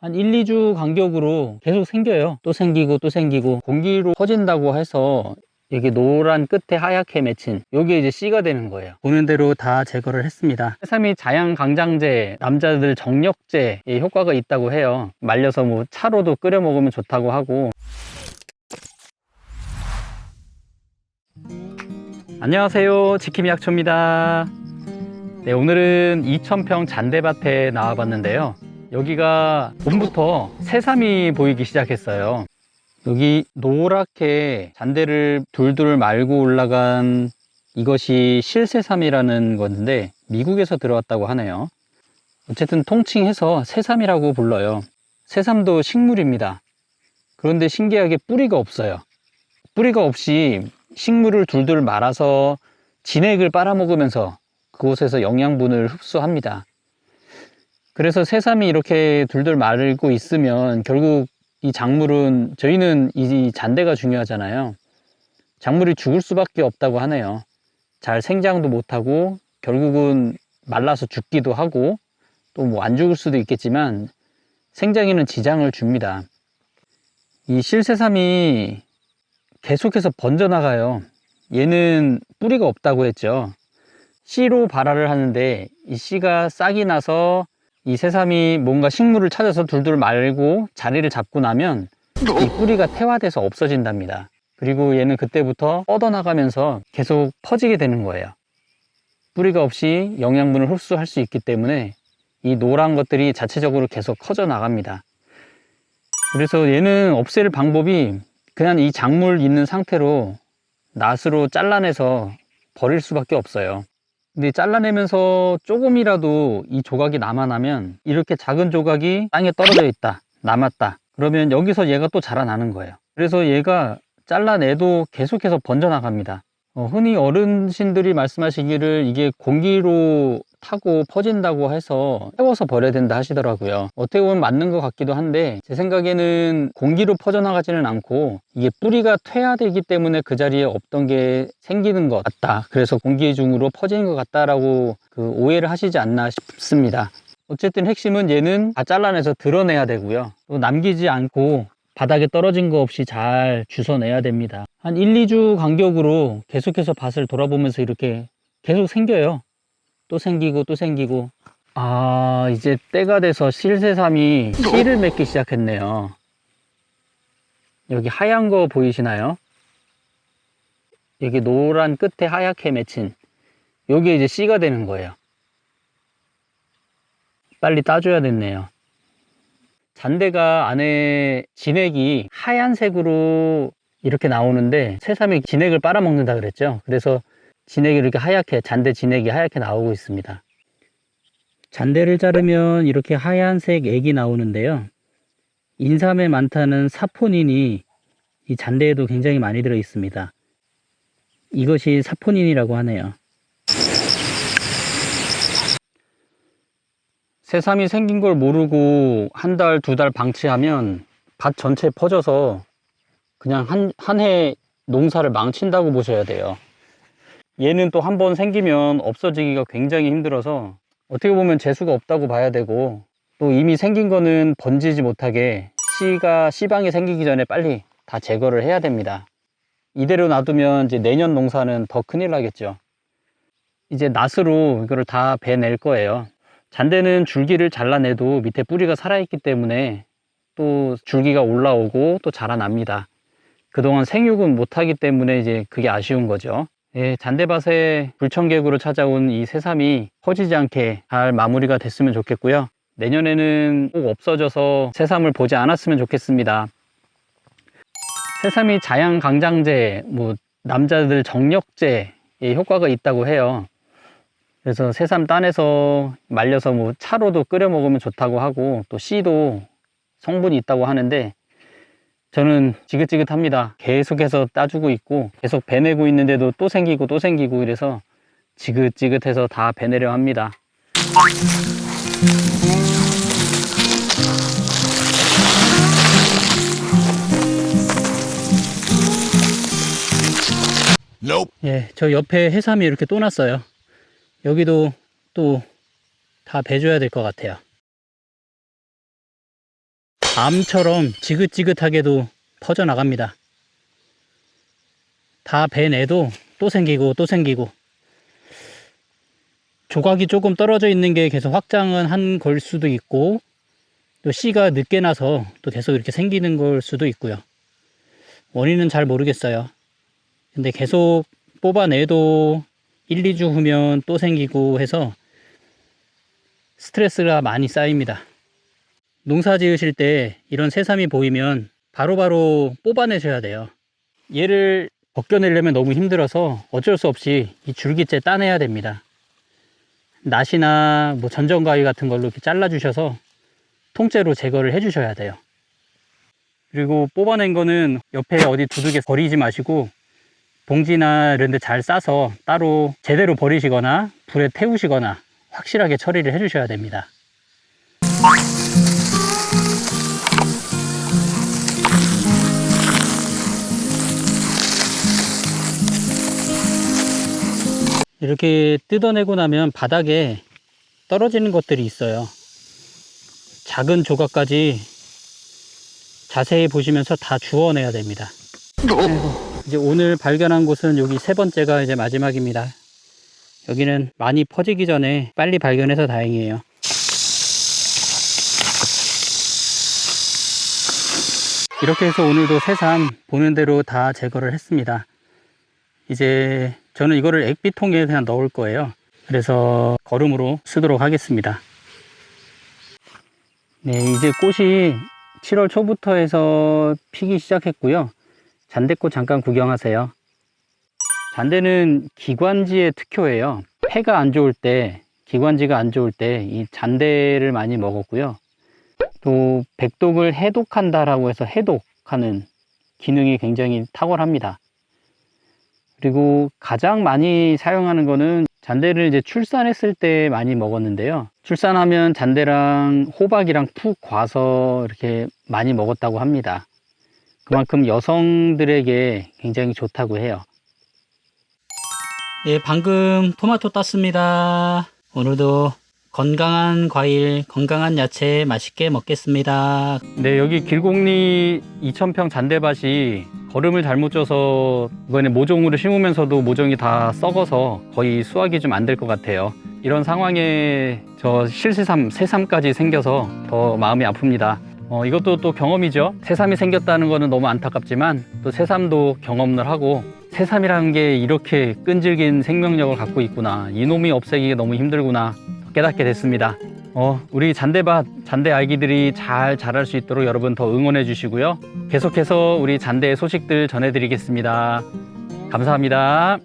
한 1, 2주 간격으로 계속 생겨요. 또 생기고 또 생기고, 공기로 퍼진다고 해서 이게 노란 끝에 하얗게 맺힌 요게 이제 씨가 되는 거예요. 보는 대로 다 제거를 했습니다. 새삼이 자양강장제, 남자들 정력제의 효과가 있다고 해요. 말려서 뭐 차로도 끓여 먹으면 좋다고 하고. 안녕하세요, 지킴이약초입니다. 네, 오늘은 2000평 잔대밭에 나와 봤는데요. 여기가 봄부터 새삼이 보이기 시작했어요. 여기 노랗게 잔대를 둘둘 말고 올라간 이것이 실새삼이라는 건데, 미국에서 들어왔다고 하네요. 어쨌든 통칭해서 새삼이라고 불러요. 새삼도 식물입니다. 그런데 신기하게 뿌리가 없어요. 뿌리가 없이 식물을 둘둘 말아서 진액을 빨아먹으면서 그곳에서 영양분을 흡수합니다. 그래서 새삼이 이렇게 둘둘 말고 있으면 결국 이 작물은, 저희는 이 잔대가 중요하잖아요. 작물이 죽을 수밖에 없다고 하네요. 잘 생장도 못하고 결국은 말라서 죽기도 하고, 또 뭐 안 죽을 수도 있겠지만 생장에는 지장을 줍니다. 이 실새삼이 계속해서 번져나가요. 얘는 뿌리가 없다고 했죠. 씨로 발화를 하는데, 이 씨가 싹이 나서 이 새삼이 뭔가 식물을 찾아서 둘둘 말고 자리를 잡고 나면 이 뿌리가 태화돼서 없어진답니다. 그리고 얘는 그때부터 뻗어나가면서 계속 퍼지게 되는 거예요. 뿌리가 없이 영양분을 흡수할 수 있기 때문에 이 노란 것들이 자체적으로 계속 커져 나갑니다. 그래서 얘는 없앨 방법이 그냥 이 작물 있는 상태로 낫으로 잘라내서 버릴 수밖에 없어요. 근데 잘라내면서 조금이라도 이 조각이 남아나면, 이렇게 작은 조각이 땅에 떨어져 있다, 남았다, 그러면 여기서 얘가 또 자라나는 거예요. 그래서 얘가 잘라내도 계속해서 번져나갑니다. 흔히 어르신들이 말씀하시기를 이게 공기로 타고 퍼진다고 해서 태워서 버려야 된다 하시더라고요. 어떻게 보면 맞는 것 같기도 한데, 제 생각에는 공기로 퍼져나가지는 않고 이게 뿌리가 퇴화되기 때문에 그 자리에 없던 게 생기는 것 같다, 그래서 공기 중으로 퍼지는 것 같다라고 오해를 하시지 않나 싶습니다. 어쨌든 핵심은 얘는 다 잘라내서 드러내야 되고요, 또 남기지 않고 바닥에 떨어진 거 없이 잘 주워내야 됩니다. 한 1, 2주 간격으로 계속해서 밭을 돌아보면서 이렇게 계속 생겨요. 또 생기고 또 생기고. 이제 때가 돼서 실새삼이 씨를 맺기 시작했네요. 여기 하얀 거 보이시나요? 여기 노란 끝에 하얗게 맺힌 요게 이제 씨가 되는 거예요. 빨리 따줘야 됐네요. 잔대가 안에 진액이 하얀색으로 이렇게 나오는데, 새삼이 진액을 빨아먹는다 그랬죠. 그래서 진액이 이렇게 하얗게, 잔대 진액이 하얗게 나오고 있습니다. 잔대를 자르면 이렇게 하얀색 액이 나오는데요, 인삼에 많다는 사포닌이 이 잔대에도 굉장히 많이 들어 있습니다. 이것이 사포닌이라고 하네요. 새삼이 생긴 걸 모르고 한 달, 두 달 방치하면 밭 전체에 퍼져서 그냥 한 해 농사를 망친다고 보셔야 돼요. 얘는 또 한 번 생기면 없어지기가 굉장히 힘들어서 어떻게 보면 재수가 없다고 봐야 되고, 또 이미 생긴 거는 번지지 못하게 씨방이 생기기 전에 빨리 다 제거를 해야 됩니다. 이대로 놔두면 이제 내년 농사는 더 큰일 나겠죠. 이제 낫으로 이거를 다 베낼 거예요. 잔대는 줄기를 잘라내도 밑에 뿌리가 살아있기 때문에 또 줄기가 올라오고 또 자라납니다. 그동안 생육은 못하기 때문에 이제 그게 아쉬운 거죠. 예, 잔대밭에 불청객으로 찾아온 이 새삼이 퍼지지 않게 잘 마무리가 됐으면 좋겠고요. 내년에는 꼭 없어져서 새삼을 보지 않았으면 좋겠습니다. 새삼이 자양강장제, 남자들 정력제의 효과가 있다고 해요. 그래서 새삼 따내서 말려서 차로도 끓여 먹으면 좋다고 하고, 또 씨도 성분이 있다고 하는데, 저는 지긋지긋합니다. 계속해서 따주고 있고 계속 베내고 있는데도 또 생기고 또 생기고, 이래서 지긋지긋해서 다 베내려 합니다. 예, 저 옆에 해삼이 이렇게 또 났어요. 여기도 또 다 베줘야 될 것 같아요. 암처럼 지긋지긋하게도 퍼져나갑니다. 다 베내도 또 생기고 또 생기고, 조각이 조금 떨어져 있는 게 계속 확장은 한 걸 수도 있고, 또 씨가 늦게 나서 또 계속 이렇게 생기는 걸 수도 있고요. 원인은 잘 모르겠어요. 근데 계속 뽑아내도 1, 2주 후면 또 생기고 해서 스트레스가 많이 쌓입니다. 농사 지으실 때 이런 새삼이 보이면 바로바로 뽑아내셔야 돼요. 얘를 벗겨내려면 너무 힘들어서 어쩔 수 없이 이 줄기째 따내야 됩니다. 낫이나 뭐 전정가위 같은 걸로 이렇게 잘라 주셔서 통째로 제거를 해 주셔야 돼요. 그리고 뽑아낸 거는 옆에 어디 두둑에 버리지 마시고 봉지나 이런 데 잘 싸서 따로 제대로 버리시거나 불에 태우시거나 확실하게 처리를 해 주셔야 됩니다. 이렇게 뜯어내고 나면 바닥에 떨어지는 것들이 있어요. 작은 조각까지 자세히 보시면서 다 주워내야 됩니다. 그리고 이제 오늘 발견한 곳은 여기 세 번째가 이제 마지막입니다. 여기는 많이 퍼지기 전에 빨리 발견해서 다행이에요. 이렇게 해서 오늘도 새삼 보는 대로 다 제거를 했습니다. 이제 저는 이거를 액비통에 그냥 넣을 거예요. 그래서 거름으로 쓰도록 하겠습니다. 네, 이제 꽃이 7월 초부터 해서 피기 시작했고요. 잔대꽃 잠깐 구경하세요. 잔대는 기관지의 특효예요. 폐가 안 좋을 때, 기관지가 안 좋을 때 이 잔대를 많이 먹었고요. 또 백독을 해독한다라고 해서 해독하는 기능이 굉장히 탁월합니다. 그리고 가장 많이 사용하는 거는 잔대를 이제 출산했을 때 많이 먹었는데요. 출산하면 잔대랑 호박이랑 푹 과서 이렇게 많이 먹었다고 합니다. 그만큼 여성들에게 굉장히 좋다고 해요. 네, 방금 토마토 땄습니다. 오늘도 건강한 과일, 건강한 야채 맛있게 먹겠습니다. 네, 여기 길곡리 2000평 잔대밭이 거름을 잘못 쪄서 이번에 모종으로 심으면서도 모종이 다 썩어서 거의 수확이 좀 안 될 것 같아요. 이런 상황에 저 새삼까지 생겨서 더 마음이 아픕니다. 이것도 또 경험이죠. 새삼이 생겼다는 거는 너무 안타깝지만 또 새삼도 경험을 하고 새삼이라는 게 이렇게 끈질긴 생명력을 갖고 있구나, 이놈이 없애기가 너무 힘들구나 깨닫게 됐습니다. 우리 잔대밭, 잔대 아기들이 잘 자랄 수 있도록 여러분 더 응원해 주시고요. 계속해서 우리 잔대의 소식들 전해드리겠습니다. 감사합니다.